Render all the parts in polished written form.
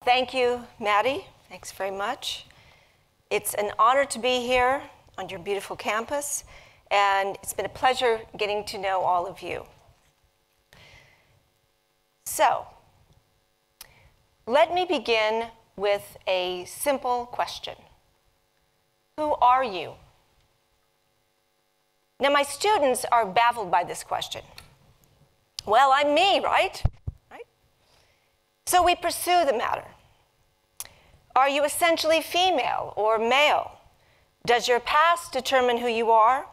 Thank you, Maddie. Thanks very much. It's an honor to be here on your beautiful campus, and it's been a pleasure getting to know all of you. So, let me begin with a simple question. Who are you? Now, my students are baffled by this question. Well, I'm me, right? So we pursue the matter. Are you essentially female or male? Does your past determine who you are?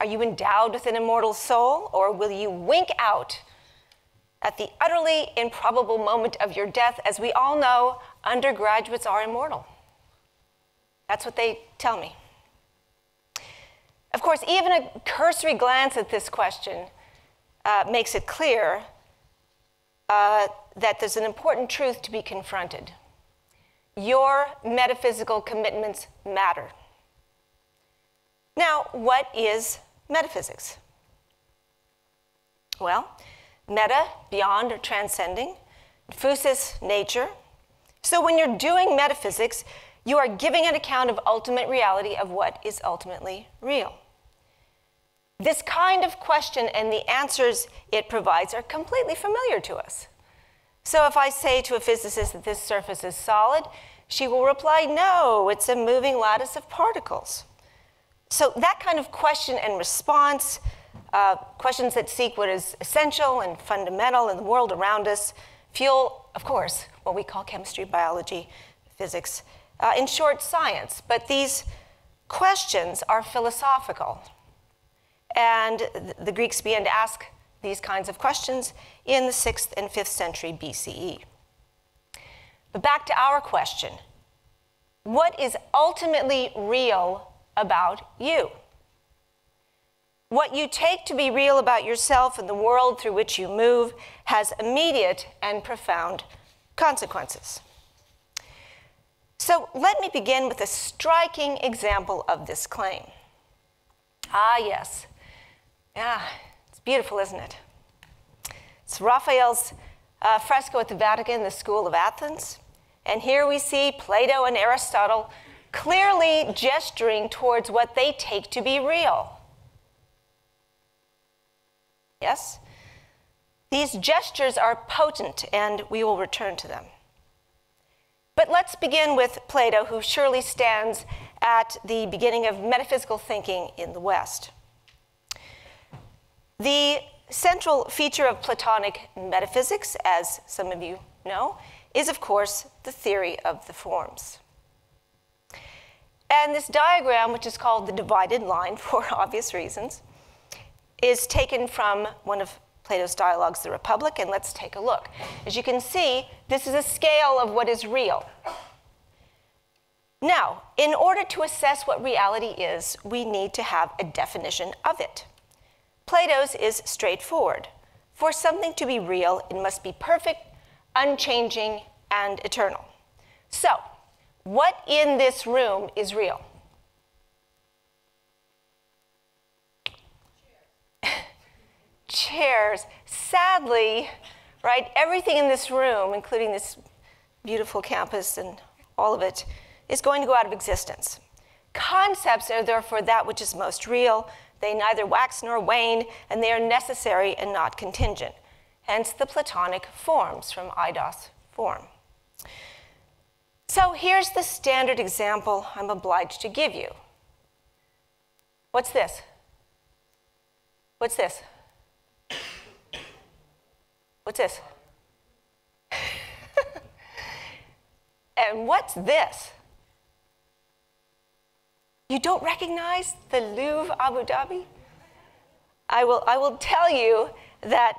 Are you endowed with an immortal soul, or will you wink out at the utterly improbable moment of your death? As we all know, undergraduates are immortal. That's what they tell me. Of course, even a cursory glance at this question makes it clear that there's an important truth to be confronted. Your metaphysical commitments matter. Now, what is metaphysics? Well, meta, beyond or transcending, physis, nature. So when you're doing metaphysics, you are giving an account of ultimate reality of what is ultimately real. This kind of question and the answers it provides are completely familiar to us. So if I say to a physicist that this surface is solid, she will reply, no, it's a moving lattice of particles. So that kind of question and response, questions that seek what is essential and fundamental in the world around us, fuel, of course, what we call chemistry, biology, physics, in short, science. But these questions are philosophical. And the Greeks began to ask these kinds of questions in the 6th and 5th century BCE. But back to our question. What is ultimately real about you? What you take to be real about yourself and the world through which you move has immediate and profound consequences. So let me begin with a striking example of this claim. Ah, yes. Yeah, it's beautiful, isn't it? It's Raphael's fresco at the Vatican, the School of Athens. And here we see Plato and Aristotle clearly gesturing towards what they take to be real. Yes? These gestures are potent, and we will return to them. But let's begin with Plato, who surely stands at the beginning of metaphysical thinking in the West. The central feature of Platonic metaphysics, as some of you know, is, of course, the theory of the forms. And this diagram, which is called the divided line for obvious reasons, is taken from one of Plato's dialogues, The Republic, and let's take a look. As you can see, this is a scale of what is real. Now, in order to assess what reality is, we need to have a definition of it. Plato's is straightforward. For something to be real, it must be perfect, unchanging, and eternal. So, what in this room is real? Chairs. Sadly, right, everything in this room, including this beautiful campus and all of it, is going to go out of existence. Concepts are therefore that which is most real. They neither wax nor wane, and they are necessary and not contingent. Hence the Platonic forms from eidos, form. So here's the standard example I'm obliged to give you. What's this? What's this? What's this? And what's this? You don't recognize the Louvre, Abu Dhabi? I will tell you that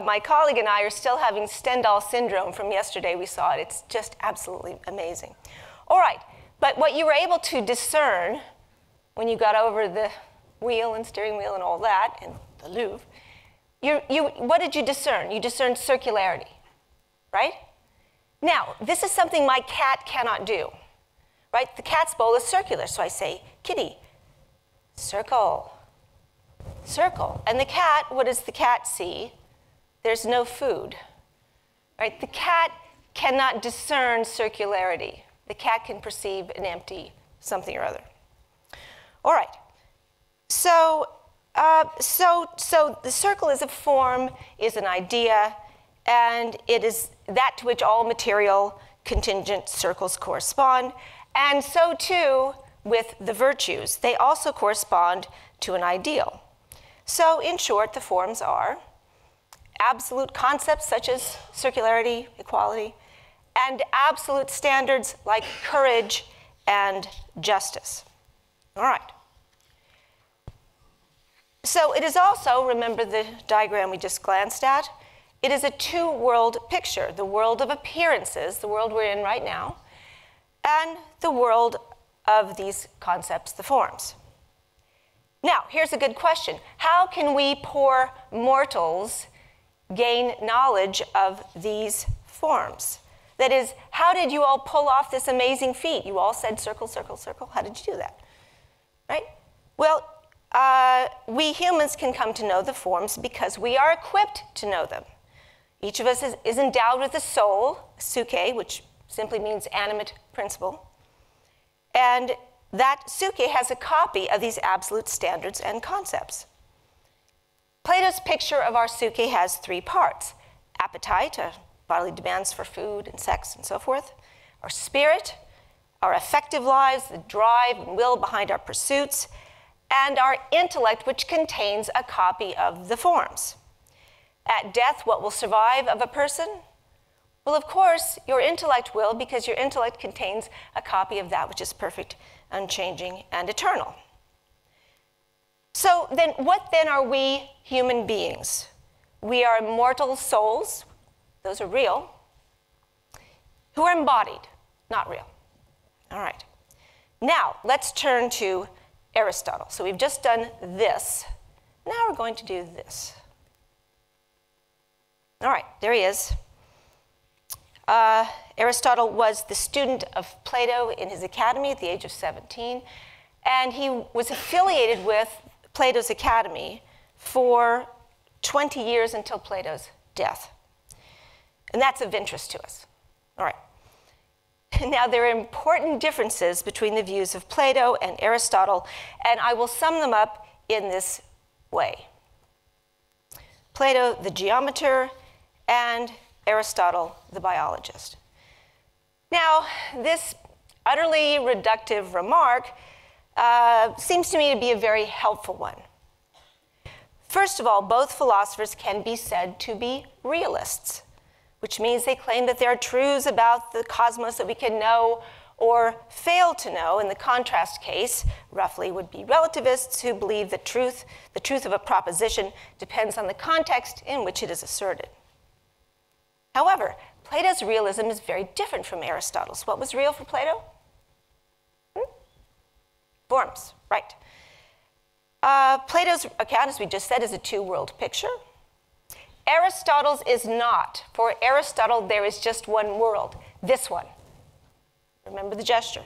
my colleague and I are still having Stendhal syndrome from yesterday. We saw it. It's just absolutely amazing. All right, but what you were able to discern when you got over the wheel and steering wheel and all that, and the Louvre, what did you discern? You discerned circularity, right? Now, this is something my cat cannot do, right? The cat's bowl is circular, so I say, kitty, circle, circle. And the cat, what does the cat see? There's no food, right? The cat cannot discern circularity. The cat can perceive an empty something or other. All right. So the circle is a form, is an idea, and it is that to which all material contingent circles correspond. And so too with the virtues. They also correspond to an ideal. So in short, the forms are absolute concepts such as circularity, equality, and absolute standards like courage and justice. All right. So it is also, remember the diagram we just glanced at, it is a two-world picture, the world of appearances, the world we're in right now, and the world of these concepts, the forms. Now, here's a good question. How can we poor mortals gain knowledge of these forms? That is, how did you all pull off this amazing feat? You all said circle, circle, circle. How did you do that? Right? Well, we humans can come to know the forms because we are equipped to know them. Each of us is endowed with a soul, suke, which simply means animate principle. And that suke has a copy of these absolute standards and concepts. Plato's picture of our suke has three parts: appetite, bodily demands for food and sex and so forth; our spirit, our affective lives, the drive and will behind our pursuits; and our intellect, which contains a copy of the forms. At death, what will survive of a person? Well, of course, your intellect will, because your intellect contains a copy of that which is perfect, unchanging, and eternal. So then, what then are we human beings? We are immortal souls, those are real, who are embodied, not real. All right. Now, let's turn to Aristotle. So we've just done this. Now we're going to do this. All right, there he is. Aristotle was the student of Plato in his academy at the age of 17, and he was affiliated with Plato's academy for 20 years until Plato's death. And that's of interest to us. All right. Now, there are important differences between the views of Plato and Aristotle, and I will sum them up in this way. Plato, the geometer, and Aristotle, the biologist. Now, this utterly reductive remark seems to me to be a very helpful one. First of all, both philosophers can be said to be realists, which means they claim that there are truths about the cosmos that we can know or fail to know. In the contrast case, roughly, would be relativists who believe that the truth of a proposition depends on the context in which it is asserted. However, Plato's realism is very different from Aristotle's. What was real for Plato? Forms, right. Plato's account, as we just said, is a two-world picture. Aristotle's is not. For Aristotle, there is just one world, this one. Remember the gesture.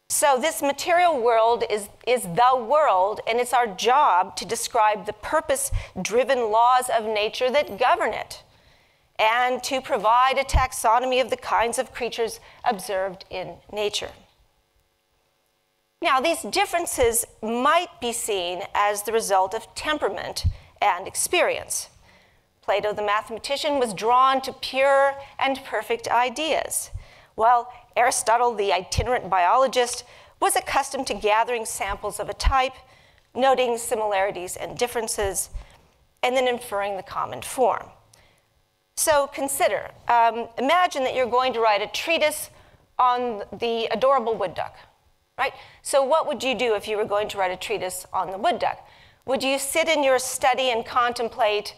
So this material world is the world, and it's our job to describe the purpose-driven laws of nature that govern it, and to provide a taxonomy of the kinds of creatures observed in nature. Now, these differences might be seen as the result of temperament and experience. Plato, the mathematician, was drawn to pure and perfect ideas, while Aristotle, the itinerant biologist, was accustomed to gathering samples of a type, noting similarities and differences, and then inferring the common form. So consider, imagine that you're going to write a treatise on the adorable wood duck, right? So what would you do if you were going to write a treatise on the wood duck? Would you sit in your study and contemplate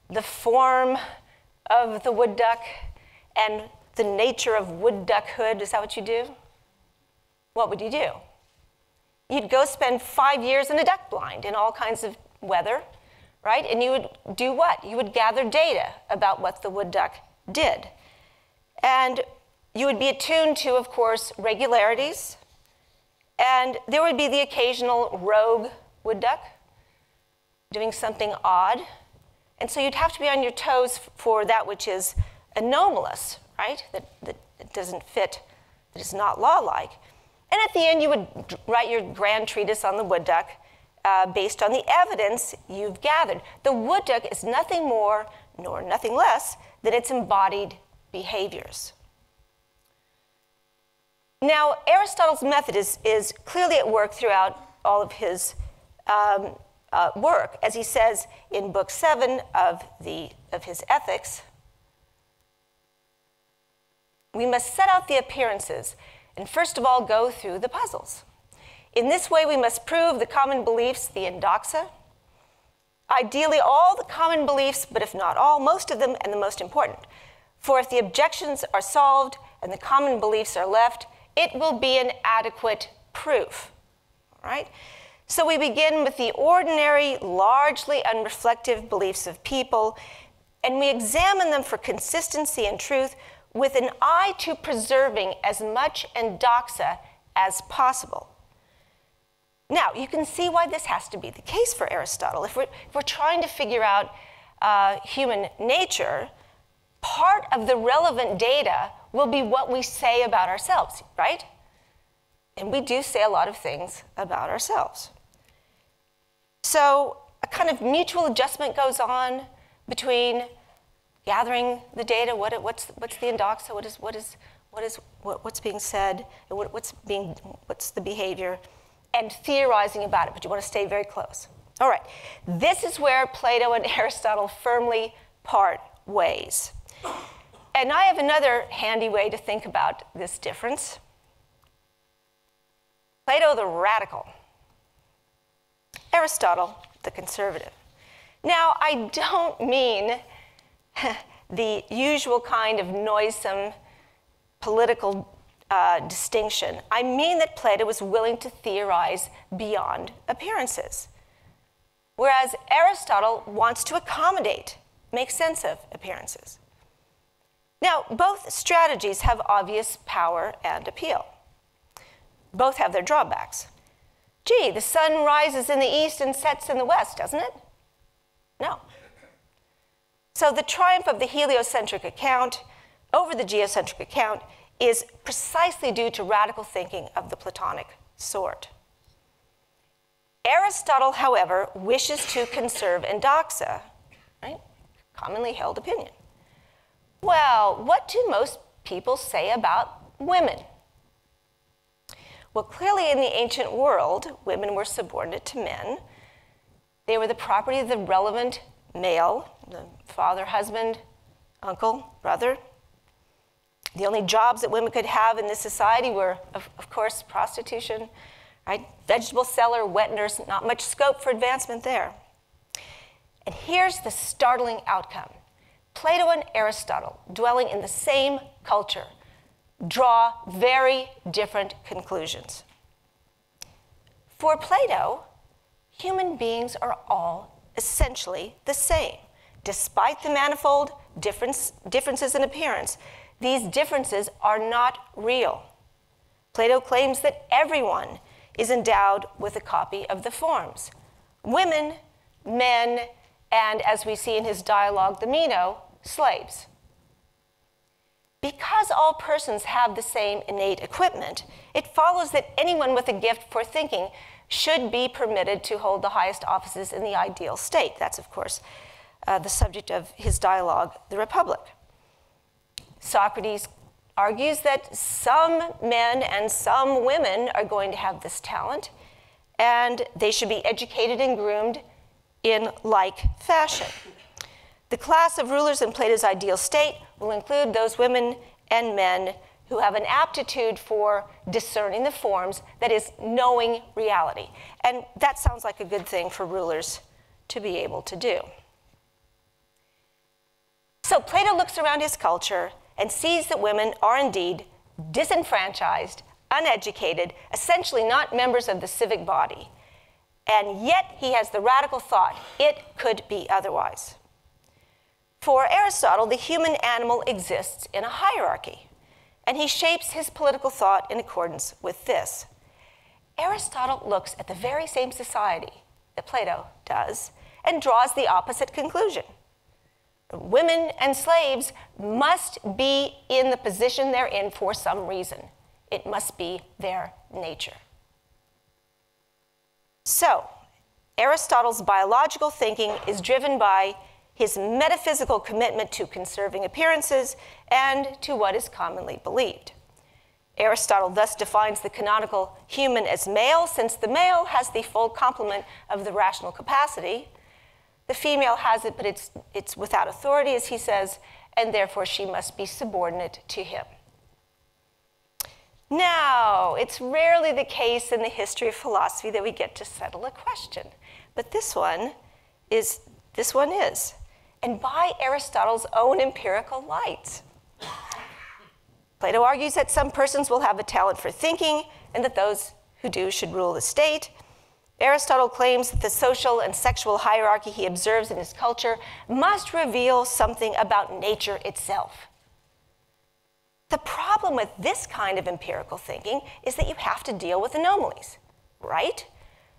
the form of the wood duck and the nature of wood duckhood? Is that what you do? What would you do? You'd go spend 5 years in a duck blind in all kinds of weather, right? And you would do what? You would gather data about what the wood duck did. And you would be attuned to, of course, regularities. And there would be the occasional rogue wood duck doing something odd. And so you'd have to be on your toes for that which is anomalous, right? That it doesn't fit, that it's not law-like. And at the end, you would write your grand treatise on the wood duck based on the evidence you've gathered. The wood duck is nothing more nor nothing less than its embodied behaviors. Now, Aristotle's method is clearly at work throughout all of his work, as he says in Book 7 of his Ethics. We must set out the appearances and first of all go through the puzzles. In this way, we must prove the common beliefs, the endoxa. Ideally, all the common beliefs, but if not all, most of them and the most important. For if the objections are solved and the common beliefs are left, it will be an adequate proof, all right? So we begin with the ordinary, largely unreflective beliefs of people, and we examine them for consistency and truth with an eye to preserving as much endoxa as possible. Now, you can see why this has to be the case for Aristotle. If we're trying to figure out human nature, part of the relevant data will be what we say about ourselves, right? And we do say a lot of things about ourselves. So a kind of mutual adjustment goes on between gathering the data, what's the endoxa, what's being said, and what's the behavior, and theorizing about it, but you want to stay very close. All right, this is where Plato and Aristotle firmly part ways. And I have another handy way to think about this difference. Plato, the radical. Aristotle, the conservative. Now, I don't mean the usual kind of noisome political distinction. I mean that Plato was willing to theorize beyond appearances, whereas Aristotle wants to accommodate, make sense of appearances. Now, both strategies have obvious power and appeal. Both have their drawbacks. Gee, the sun rises in the east and sets in the west, doesn't it? No. So the triumph of the heliocentric account over the geocentric account is precisely due to radical thinking of the Platonic sort. Aristotle, however, wishes to conserve endoxa, right? Commonly held opinion. Well, what do most people say about women? Well, clearly in the ancient world, women were subordinate to men. They were the property of the relevant male, the father, husband, uncle, brother. The only jobs that women could have in this society were, of course, prostitution, right? Vegetable seller, wet nurse, not much scope for advancement there. And here's the startling outcome. Plato and Aristotle, dwelling in the same culture, draw very different conclusions. For Plato, human beings are all essentially the same. Despite the manifold differences in appearance, these differences are not real. Plato claims that everyone is endowed with a copy of the forms. Women, men, and as we see in his dialogue, the Meno, slaves. Because all persons have the same innate equipment, it follows that anyone with a gift for thinking should be permitted to hold the highest offices in the ideal state. That's, of course, the subject of his dialogue, The Republic. Socrates argues that some men and some women are going to have this talent, and they should be educated and groomed in like fashion. The class of rulers in Plato's ideal state will include those women and men who have an aptitude for discerning the forms, that is, knowing reality. And that sounds like a good thing for rulers to be able to do. So Plato looks around his culture and sees that women are indeed disenfranchised, uneducated, essentially not members of the civic body. And yet he has the radical thought, it could be otherwise. For Aristotle, the human animal exists in a hierarchy, and he shapes his political thought in accordance with this. Aristotle looks at the very same society that Plato does and draws the opposite conclusion. women and slaves must be in the position they're in for some reason. It must be their nature. So, Aristotle's biological thinking is driven by his metaphysical commitment to conserving appearances and to what is commonly believed. Aristotle thus defines the canonical human as male, since the male has the full complement of the rational capacity. The female has it, but it's without authority, as he says, and therefore she must be subordinate to him. Now, it's rarely the case in the history of philosophy that we get to settle a question, but this one is. And by Aristotle's own empirical light. Plato argues that some persons will have a talent for thinking, and that those who do should rule the state. Aristotle claims that the social and sexual hierarchy he observes in his culture must reveal something about nature itself. The problem with this kind of empirical thinking is that you have to deal with anomalies, right?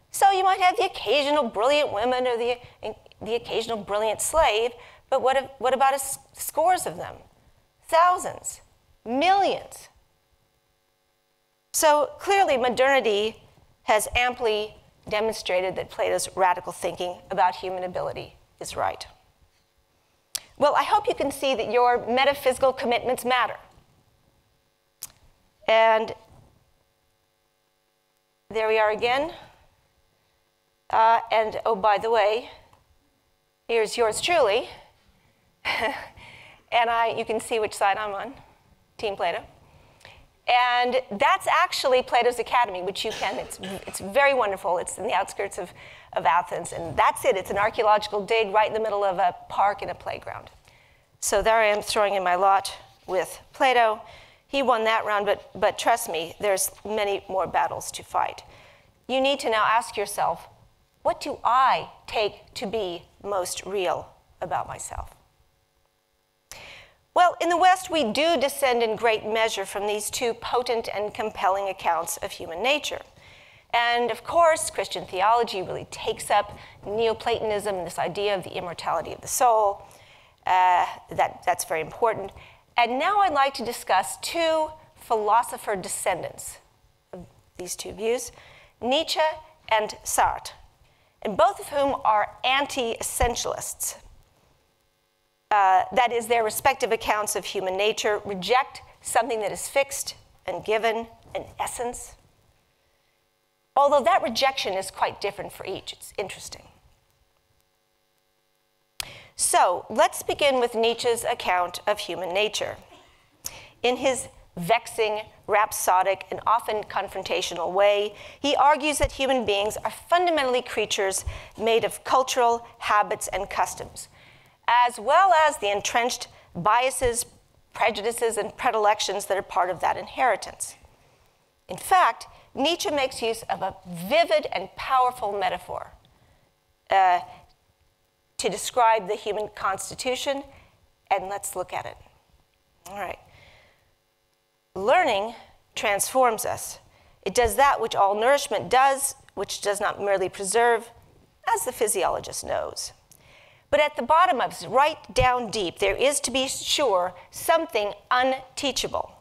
So you might have the occasional brilliant woman or the occasional brilliant slave, but what about scores of them? Thousands, millions. So clearly modernity has amply demonstrated that Plato's radical thinking about human ability is right. Well, I hope you can see that your metaphysical commitments matter. And there we are again. And oh, by the way, here's yours truly. And you can see which side I'm on, Team Plato. And that's actually Plato's Academy, which you can, it's very wonderful. It's in the outskirts of Athens, and that's it. It's an archaeological dig right in the middle of a park and a playground. So there I am throwing in my lot with Plato. He won that round, but trust me, there's many more battles to fight. You need to now ask yourself, what do I take to be most real about myself? Well, in the West, we do descend in great measure from these two potent and compelling accounts of human nature. And of course, Christian theology really takes up Neoplatonism, this idea of the immortality of the soul. That's very important. And now I'd like to discuss two philosopher descendants of these two views, Nietzsche and Sartre, and both of whom are anti-essentialists. That is, their respective accounts of human nature reject something that is fixed and given, an essence. Although that rejection is quite different for each. It's interesting. So let's begin with Nietzsche's account of human nature. In his vexing, rhapsodic, and often confrontational way, he argues that human beings are fundamentally creatures made of cultural habits and customs, as well as the entrenched biases, prejudices, and predilections that are part of that inheritance. In fact, Nietzsche makes use of a vivid and powerful metaphor to describe the human constitution, and let's look at it. All right. Learning transforms us. It does that which all nourishment does, which does not merely preserve, as the physiologist knows. But at the bottom of us, right down deep, there is, to be sure, something unteachable.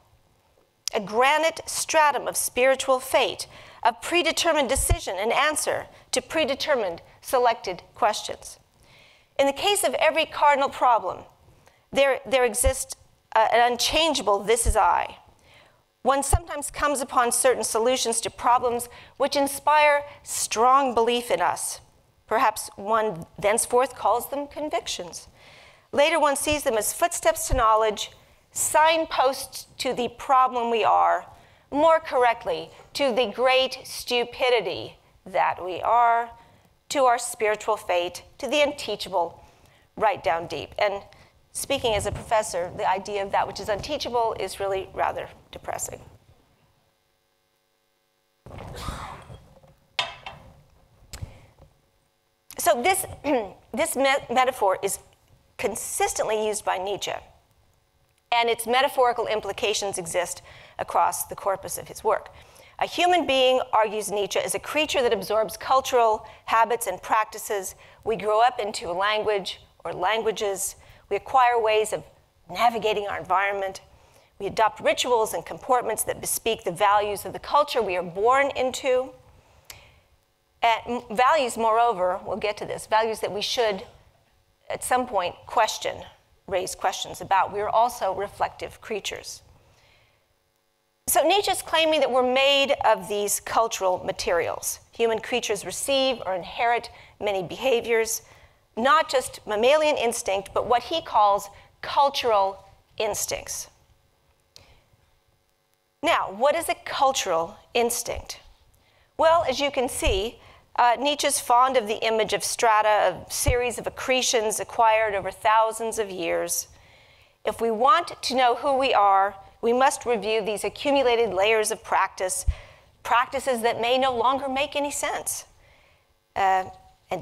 A granite stratum of spiritual fate, of predetermined decision and answer to predetermined selected questions. In the case of every cardinal problem, there exists an unchangeable "this is I." One sometimes comes upon certain solutions to problems which inspire strong belief in us. Perhaps one thenceforth calls them convictions. Later one sees them as footsteps to knowledge, signposts to the problem we are, more correctly, to the great stupidity that we are, to our spiritual fate, to the unteachable, right down deep. And speaking as a professor, the idea of that which is unteachable is really rather depressing. So this metaphor is consistently used by Nietzsche, and its metaphorical implications exist across the corpus of his work. A human being, argues Nietzsche, is a creature that absorbs cultural habits and practices. We grow up into a language or languages. We acquire ways of navigating our environment. We adopt rituals and comportments that bespeak the values of the culture we are born into. And values, moreover, we'll get to this, values that we should, at some point, question, raise questions about. We are also reflective creatures. So Nietzsche's claiming that we're made of these cultural materials. Human creatures receive or inherit many behaviors, not just mammalian instinct, but what he calls cultural instincts. Now, what is a cultural instinct? Well, as you can see, Nietzsche's fond of the image of strata, a series of accretions acquired over thousands of years. If we want to know who we are, we must review these accumulated layers of practices that may no longer make any sense, and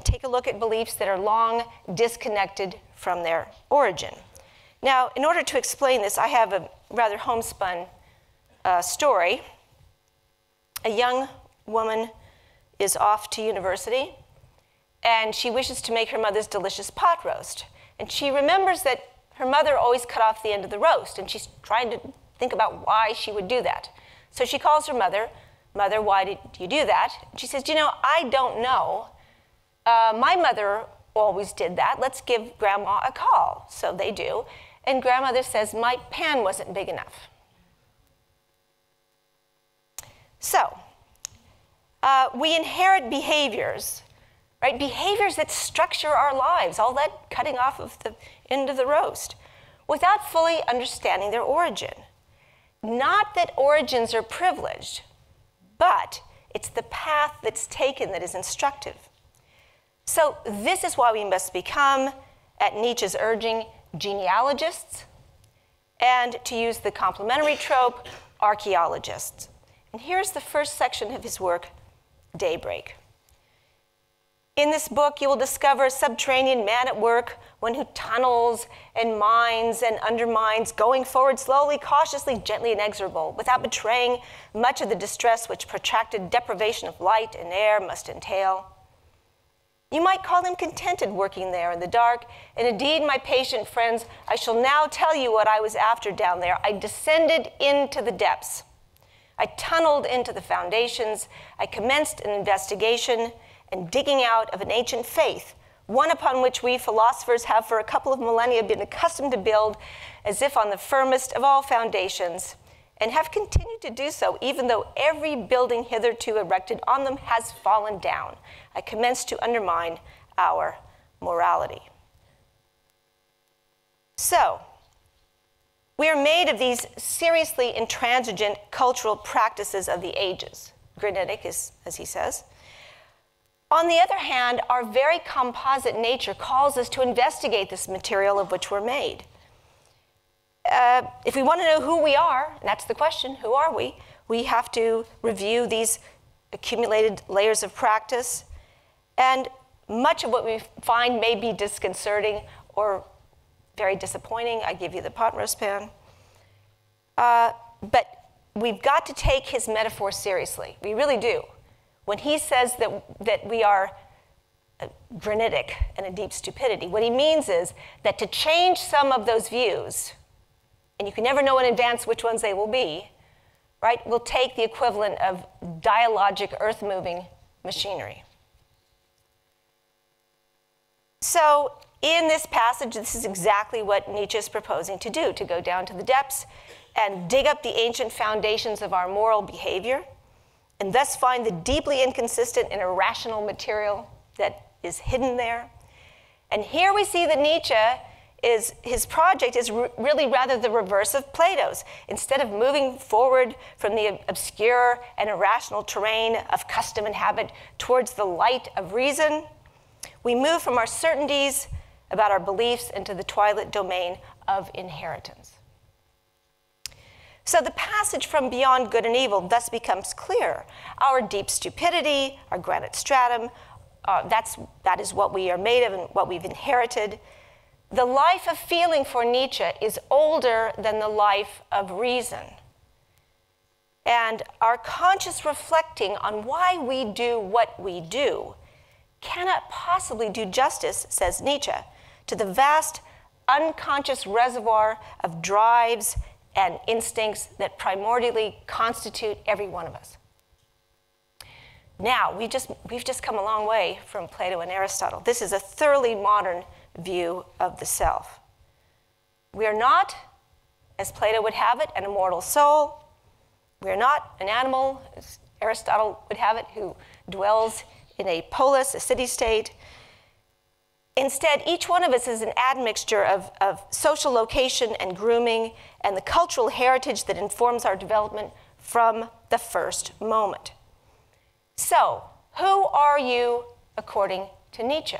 take a look at beliefs that are long disconnected from their origin. Now, in order to explain this, I have a rather homespun story. A young woman is off to university, and she wishes to make her mother's delicious pot roast. And she remembers that her mother always cut off the end of the roast, and she's trying to think about why she would do that. So she calls her mother, "Mother, why did you do that?" And she says, "You know, I don't know. My mother always did that. Let's give Grandma a call." So they do. And grandmother says, "My pan wasn't big enough." So, we inherit behaviors, right? Behaviors that structure our lives, all that cutting off of the end of the roast, without fully understanding their origin. Not that origins are privileged, but it's the path that's taken that is instructive. So this is why we must become, at Nietzsche's urging, genealogists, and to use the complementary trope, archaeologists. And here's the first section of his work, Daybreak. In this book, you will discover a subterranean man at work, one who tunnels and mines and undermines, going forward slowly, cautiously, gently, inexorable, without betraying much of the distress which protracted deprivation of light and air must entail. You might call him contented working there in the dark, and indeed, my patient friends, I shall now tell you what I was after down there. I descended into the depths. I tunneled into the foundations. I commenced an investigation and digging out of an ancient faith, one upon which we philosophers have for a couple of millennia been accustomed to build as if on the firmest of all foundations, and have continued to do so even though every building hitherto erected on them has fallen down. I commenced to undermine our morality. So, we are made of these seriously intransigent cultural practices of the ages, granitic, as he says. On the other hand, our very composite nature calls us to investigate this material of which we're made. If we want to know who we are, and that's the question, who are we? We have to review these accumulated layers of practice, and much of what we find may be disconcerting or very disappointing. I give you the pot roast pan. But we've got to take his metaphor seriously. We really do. When he says that we are granitic and a deep stupidity, what he means is that to change some of those views, and you can never know in advance which ones they will be, right, will take the equivalent of dialogic earth-moving machinery. So in this passage, this is exactly what Nietzsche is proposing to do, to go down to the depths and dig up the ancient foundations of our moral behavior, and thus find the deeply inconsistent and irrational material that is hidden there. And here we see that Nietzsche his project is really rather the reverse of Plato's. Instead of moving forward from the obscure and irrational terrain of custom and habit towards the light of reason, we move from our certainties about our beliefs into the twilight domain of inheritance. So the passage from beyond good and evil thus becomes clear. Our deep stupidity, our granite stratum, that is what we are made of and what we've inherited. The life of feeling for Nietzsche is older than the life of reason. And our conscious reflecting on why we do what we do cannot possibly do justice, says Nietzsche, to the vast unconscious reservoir of drives and instincts that primordially constitute every one of us. Now, we've just come a long way from Plato and Aristotle. This is a thoroughly modern view of the self. We are not, as Plato would have it, an immortal soul. We are not an animal, as Aristotle would have it, who dwells in a polis, a city-state. Instead, each one of us is an admixture of social location and grooming and the cultural heritage that informs our development from the first moment. So, who are you according to Nietzsche?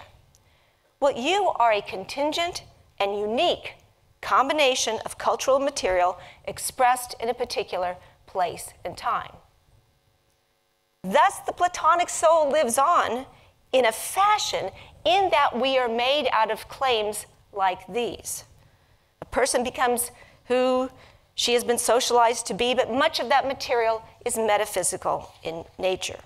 Well, you are a contingent and unique combination of cultural material expressed in a particular place and time. Thus, the Platonic soul lives on in a fashion in that we are made out of claims like these. A person becomes who she has been socialized to be, but much of that material is metaphysical in nature.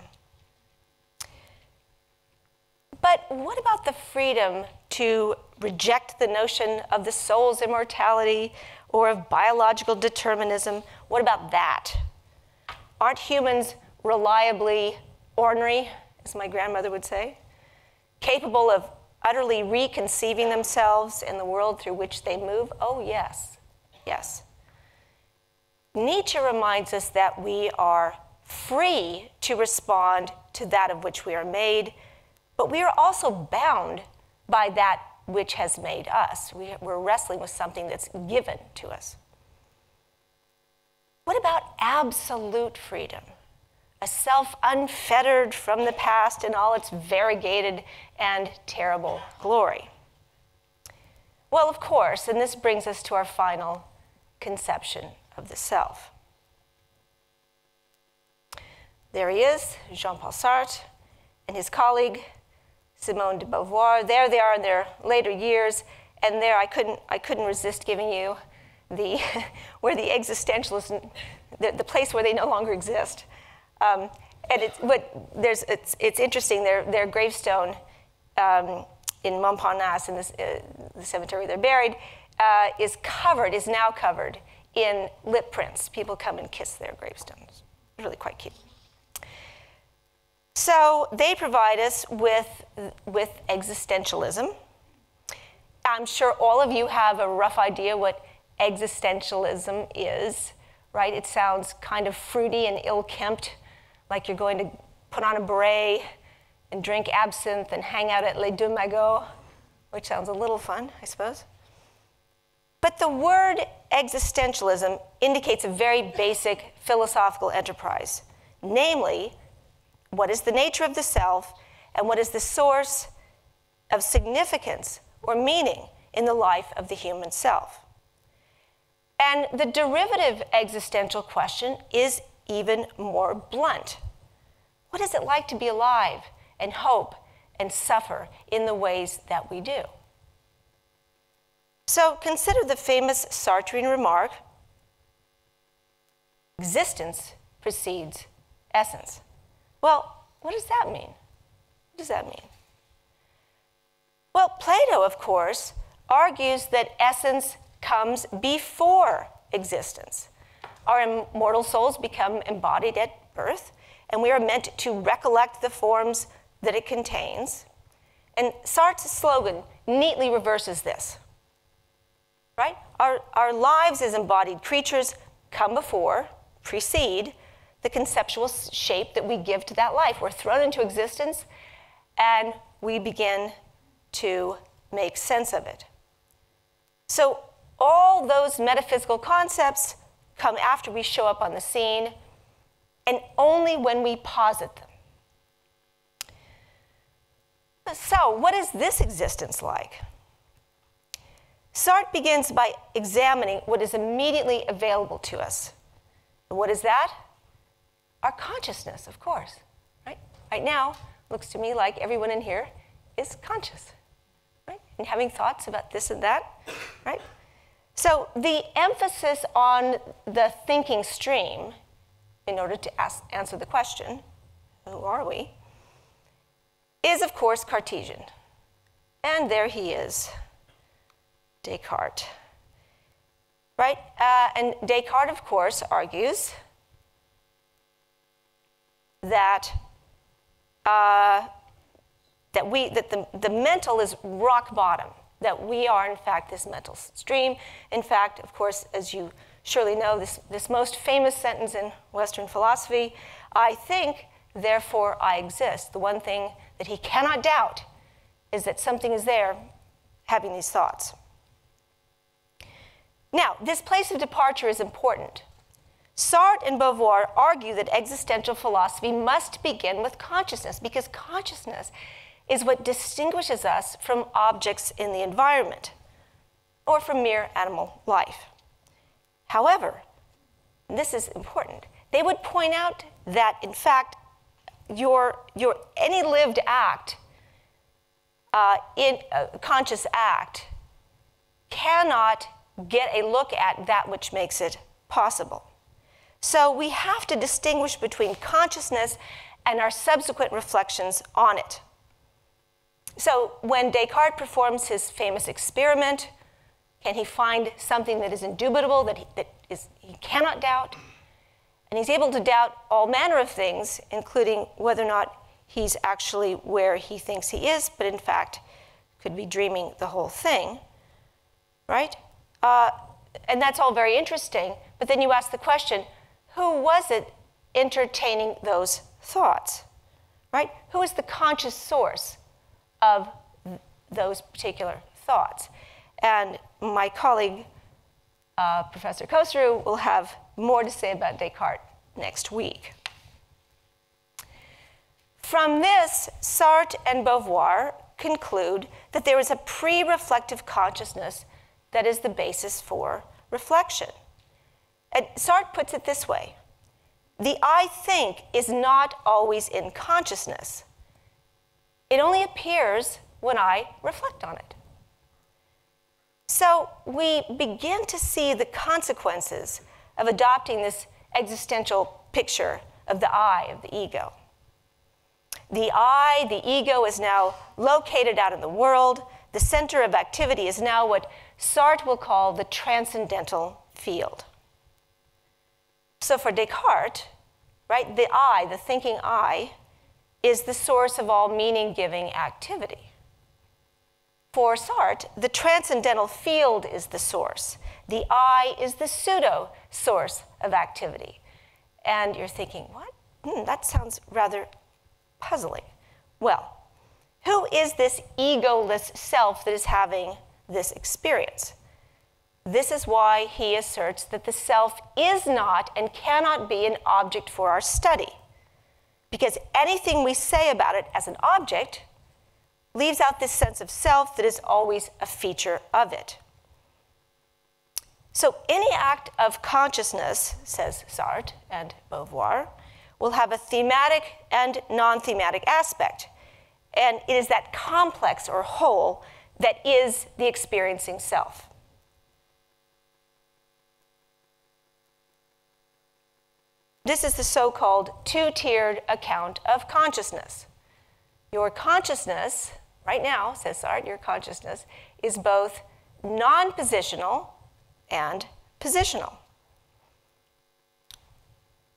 But what about the freedom to reject the notion of the soul's immortality or of biological determinism? What about that? Aren't humans reliably ornery, as my grandmother would say, capable of utterly reconceiving themselves in the world through which they move? Oh, yes, yes. Nietzsche reminds us that we are free to respond to that of which we are made, but we are also bound by that which has made us. We're wrestling with something that's given to us. What about absolute freedom? A self unfettered from the past in all its variegated and terrible glory. Well, of course, and this brings us to our final conception of the self. There he is, Jean-Paul Sartre, and his colleague, Simone de Beauvoir. There they are in their later years, and there I couldn't resist giving you the where the existentialists, the place where they no longer exist. And it's interesting. Their gravestone in Montparnasse, in the cemetery they're buried, is now covered in lip prints. People come and kiss their gravestones. It's really quite cute. So they provide us with existentialism. I'm sure all of you have a rough idea what existentialism is, right? It sounds kind of fruity and ill-kempt, like you're going to put on a beret and drink absinthe and hang out at Les Deux Magots, which sounds a little fun, I suppose. But the word existentialism indicates a very basic philosophical enterprise, namely, what is the nature of the self, and what is the source of significance or meaning in the life of the human self? And the derivative existential question is even more blunt. What is it like to be alive and hope and suffer in the ways that we do? So consider the famous Sartrean remark, existence precedes essence. Well, what does that mean? What does that mean? Well, Plato, of course, argues that essence comes before existence. Our immortal souls become embodied at birth, and we are meant to recollect the forms that it contains. And Sartre's slogan neatly reverses this, right? Our lives as embodied creatures come before, precede, the conceptual shape that we give to that life. We're thrown into existence, and we begin to make sense of it. So all those metaphysical concepts come after we show up on the scene, and only when we posit them. So what is this existence like? Sartre begins by examining what is immediately available to us. And what is that? Our consciousness, of course. Right now, looks to me like everyone in here is conscious, right? And having thoughts about this and that, right? So the emphasis on the thinking stream, in order to answer the question, who are we, is of course Cartesian. And there he is. Descartes. Right? And Descartes, of course, argues that the mental is rock bottom, that we are, in fact, this mental stream. In fact, of course, as you surely know, this most famous sentence in Western philosophy, I think, therefore I exist. The one thing that he cannot doubt is that something is there having these thoughts. Now, this place of departure is important. Sartre and Beauvoir argue that existential philosophy must begin with consciousness, because consciousness is what distinguishes us from objects in the environment or from mere animal life. However, and this is important, they would point out that, in fact, your any lived act, in a conscious act, cannot get a look at that which makes it possible. So we have to distinguish between consciousness and our subsequent reflections on it. So when Descartes performs his famous experiment, can he find something that is indubitable, that he cannot doubt? And he's able to doubt all manner of things, including whether or not he's actually where he thinks he is, but in fact could be dreaming the whole thing, right? And that's all very interesting, but then you ask the question, who was it entertaining those thoughts, right? Who is the conscious source of those particular thoughts? And my colleague, Professor Cursory, will have more to say about Descartes next week. From this, Sartre and Beauvoir conclude that there is a pre-reflective consciousness that is the basis for reflection. And Sartre puts it this way: the I think is not always in consciousness. It only appears when I reflect on it. So we begin to see the consequences of adopting this existential picture of the I, of the ego. The I, the ego, is now located out in the world. The center of activity is now what Sartre will call the transcendental field. So for Descartes, right, the I, the thinking I, is the source of all meaning-giving activity. For Sartre, the transcendental field is the source. The I is the pseudo-source of activity. And you're thinking, what? That sounds rather puzzling. Well, who is this egoless self that is having this experience? This is why he asserts that the self is not and cannot be an object for our study, because anything we say about it as an object leaves out this sense of self that is always a feature of it. So any act of consciousness, says Sartre and Beauvoir, will have a thematic and non-thematic aspect. And it is that complex or whole that is the experiencing self. This is the so-called two-tiered account of consciousness. Your consciousness, right now, says Sartre, your consciousness is both non-positional and positional.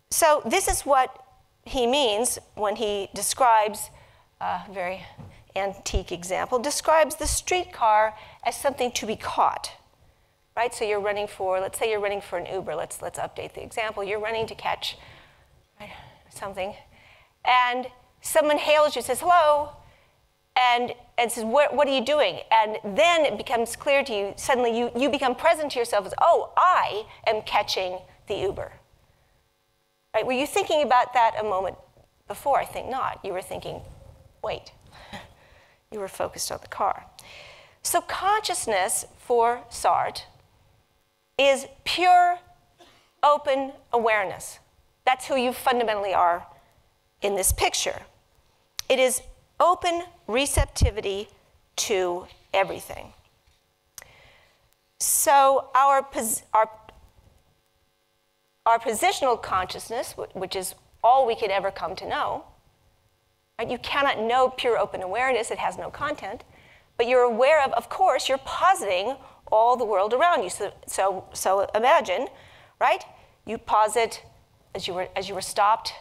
So this is what he means when he describes, a very antique example, describes the streetcar as something to be caught. Right, so you're running for, let's say you're running for an Uber. Let's update the example. You're running to catch something, and someone hails you, says hello, and says, what are you doing? And then it becomes clear to you, suddenly you become present to yourself as, oh, I am catching the Uber. Right, were you thinking about that a moment before? I think not. You were thinking, wait. You were focused on the car. So consciousness for Sartre is pure, open awareness. That's who you fundamentally are in this picture. It is open receptivity to everything. So our positional consciousness, which is all we could ever come to know, right? You cannot know pure open awareness, it has no content, but you're aware of course, you're positing all the world around you. So imagine, right? You posit as you were stopped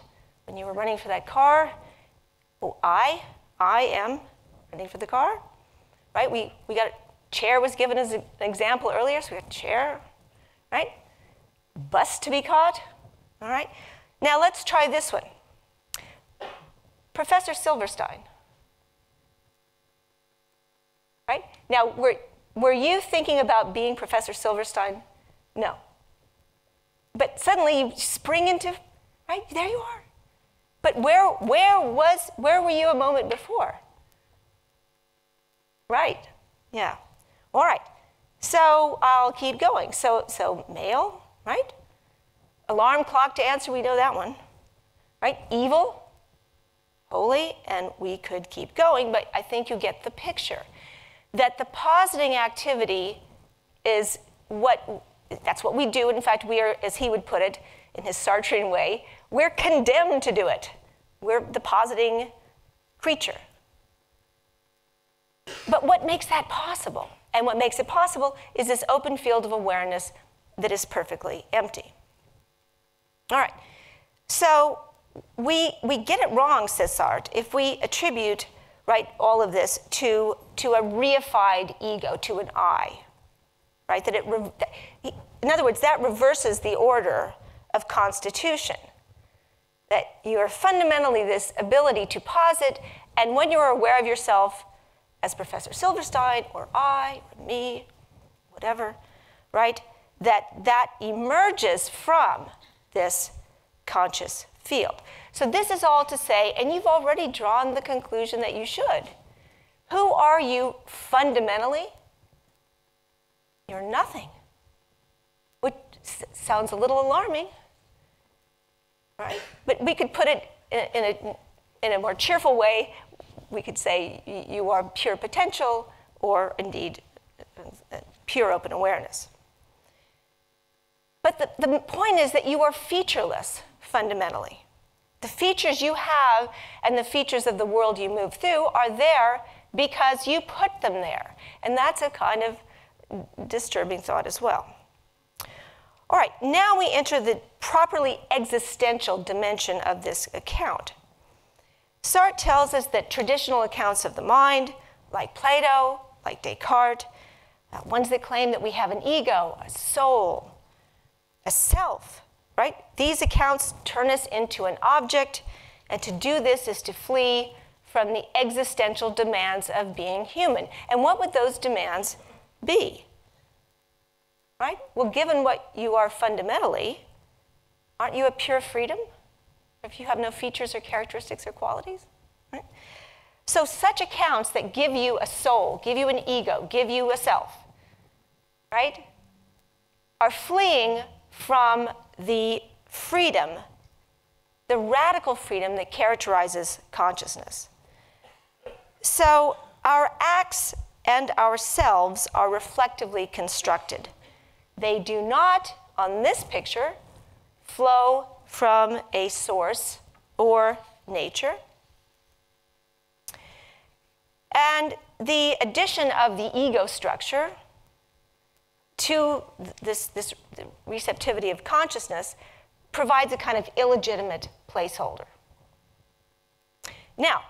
when you were running for that car. Oh, I am running for the car, right? We got chair was given as an example earlier, so we got chair, right? Bus to be caught, all right? Now let's try this one. Professor Silverstein, right? Now, were you thinking about being Professor Silverstein? No. But suddenly you spring into, right? There you are. But where were you a moment before? Right. Yeah. All right. So I'll keep going. So male, right? Alarm clock to answer, we know that one. Right? Evil, holy, and we could keep going, but I think you get the picture. That the positing activity is that's what we do. In fact, we are, as he would put it in his Sartrean way, we're condemned to do it. We're the positing creature. But what makes that possible? And what makes it possible is this open field of awareness that is perfectly empty. All right, so we get it wrong, says Sartre, if we attribute, right, all of this to a reified ego, to an I, right? In other words, that reverses the order of constitution. That you are fundamentally this ability to posit, and when you are aware of yourself as Professor Silverstein, or I, or me, whatever, right, that emerges from this conscious field. So this is all to say, and you've already drawn the conclusion that you should. Who are you fundamentally? You're nothing. Which sounds a little alarming, right? But we could put it in a more cheerful way. We could say you are pure potential, or indeed pure open awareness. But the point is that you are featureless, fundamentally. The features you have and the features of the world you move through are there because you put them there. And that's a kind of disturbing thought as well. All right, now we enter the properly existential dimension of this account. Sartre tells us that traditional accounts of the mind, like Plato, like Descartes, ones that claim that we have an ego, a soul, a self, right? These accounts turn us into an object, and to do this is to flee from the existential demands of being human. And what would those demands be? Right? Well, given what you are fundamentally, aren't you a pure freedom if you have no features or characteristics or qualities? Right? So such accounts that give you a soul, give you an ego, give you a self, right, are fleeing from the freedom, the radical freedom that characterizes consciousness. So our acts and ourselves are reflectively constructed. They do not, on this picture, flow from a source or nature. And the addition of the ego structure to this receptivity of consciousness provides a kind of illegitimate placeholder. Now,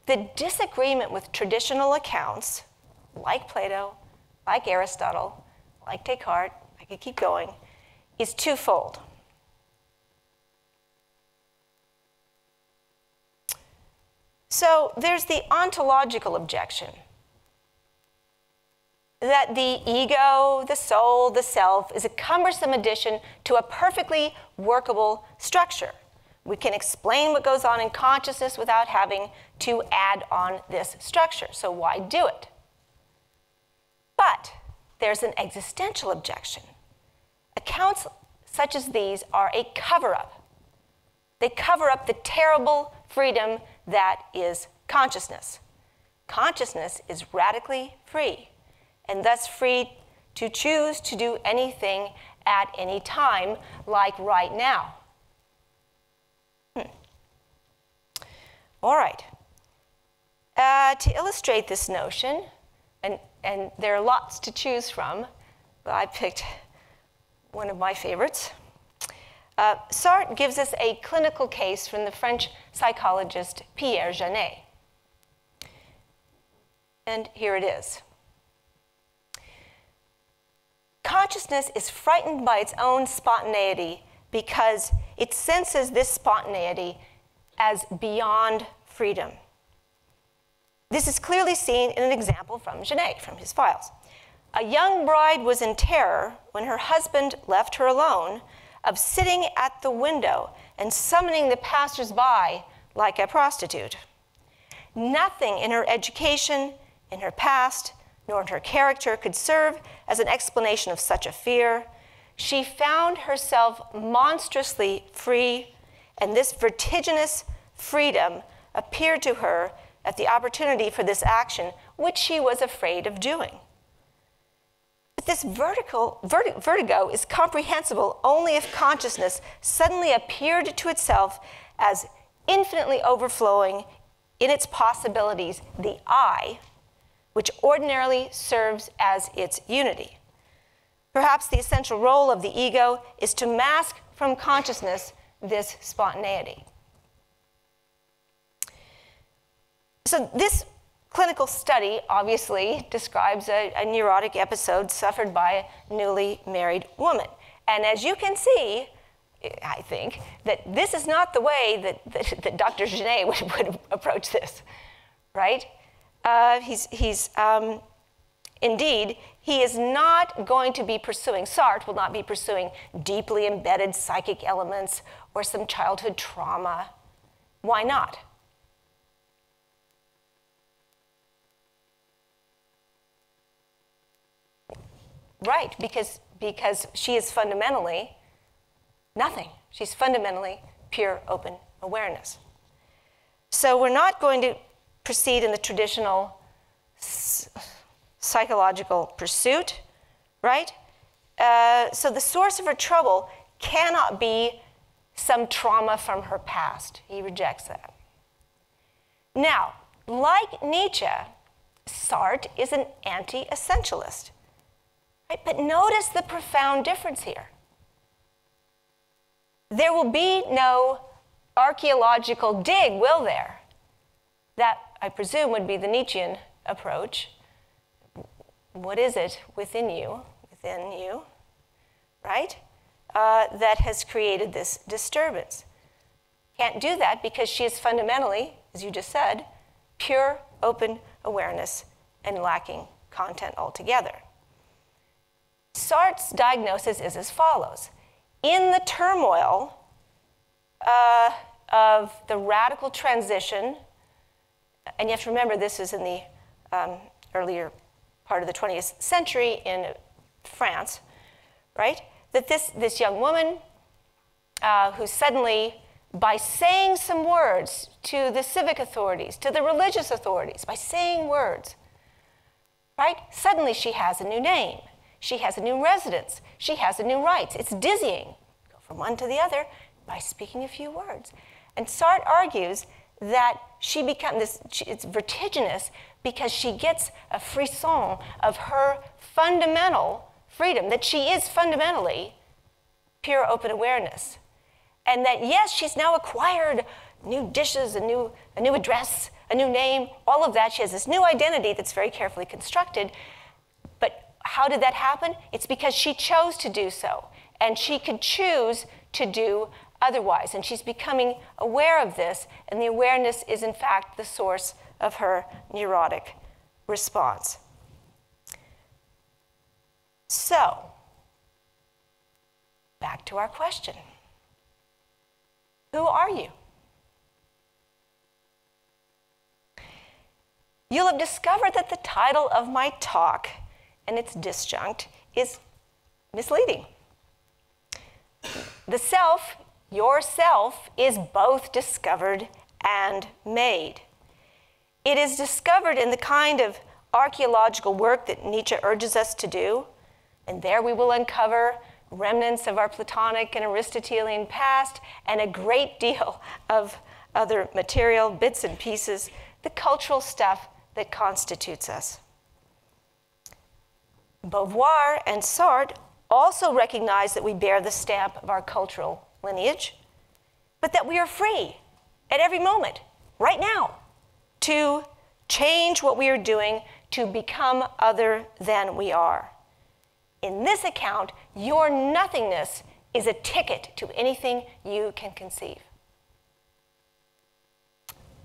the disagreement with traditional accounts, like Plato, like Aristotle, like Descartes, I could keep going, is twofold. So there's the ontological objection that the ego, the soul, the self is a cumbersome addition to a perfectly workable structure. We can explain what goes on in consciousness without having to add on this structure. So why do it? But there's an existential objection. Accounts such as these are a cover-up. They cover up the terrible freedom that is consciousness. Consciousness is radically free, and thus free to choose to do anything at any time, like right now. All right. To illustrate this notion, and And there are lots to choose from, but I picked one of my favorites. Sartre gives us a clinical case from the French psychologist Pierre Janet. And here it is. Consciousness is frightened by its own spontaneity because it senses this spontaneity as beyond freedom. This is clearly seen in an example from Janet, from his files. A young bride was in terror when her husband left her alone of sitting at the window and summoning the passers-by like a prostitute. Nothing in her education, in her past, nor in her character could serve as an explanation of such a fear. She found herself monstrously free, and this vertiginous freedom appeared to her at the opportunity for this action, which she was afraid of doing. But this vertigo is comprehensible only if consciousness suddenly appeared to itself as infinitely overflowing in its possibilities, the I, which ordinarily serves as its unity. Perhaps the essential role of the ego is to mask from consciousness this spontaneity. So this clinical study obviously describes a neurotic episode suffered by a newly married woman. And as you can see, I think, that this is not the way that Dr. Janet would approach this, right? Indeed, he is not going to be pursuing, Sartre will not be pursuing deeply embedded psychic elements or some childhood trauma. Why not? Right, because she is fundamentally nothing. She's fundamentally pure open awareness. So we're not going to proceed in the traditional psychological pursuit, right? So the source of her trouble cannot be some trauma from her past. He rejects that. Now, like Nietzsche, Sartre is an anti-essentialist. Right? But notice the profound difference here. There will be no archaeological dig, will there? That, I presume, would be the Nietzschean approach. What is it within you, right, that has created this disturbance? Can't do that because she is fundamentally, as you just said, pure open awareness and lacking content altogether. Sartre's diagnosis is as follows. In the turmoil of the radical transition, and you have to remember this is in the earlier part of the 20th century in France, right? That this young woman who suddenly, by saying some words to the civic authorities, to the religious authorities, by saying words, right? Suddenly she has a new name. She has a new residence. She has a new rights. It's dizzying. Go from one to the other by speaking a few words. And Sartre argues that she becomes it's vertiginous because she gets a frisson of her fundamental freedom, that she is fundamentally pure open awareness. And that, yes, she's now acquired new dishes, a new address, a new name, all of that. She has this new identity that's very carefully constructed. But how did that happen? It's because she chose to do so. And she could choose to do otherwise. And she's becoming aware of this. And the awareness is, in fact, the source of her neurotic response. So, back to our question. Who are you? You'll have discovered that the title of my talk and its disjunct is misleading. The self, yourself, is both discovered and made. It is discovered in the kind of archaeological work that Nietzsche urges us to do, and there we will uncover remnants of our Platonic and Aristotelian past and a great deal of other material, bits and pieces, the cultural stuff that constitutes us. Beauvoir and Sartre also recognize that we bear the stamp of our cultural lineage, but that we are free at every moment, right now, to change what we are doing to become other than we are. In this account, your nothingness is a ticket to anything you can conceive.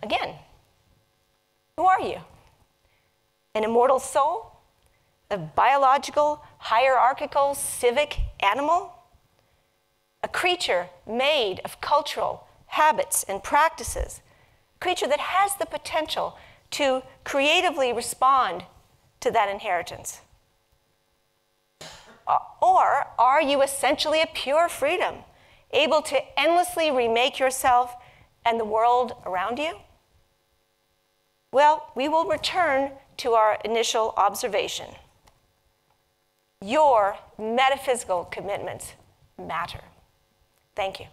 Again, who are you? An immortal soul? A biological, hierarchical, civic animal? A creature made of cultural habits and practices? A creature that has the potential to creatively respond to that inheritance? Or are you essentially a pure freedom, able to endlessly remake yourself and the world around you? Well, we will return to our initial observation. Your metaphysical commitments matter. Thank you.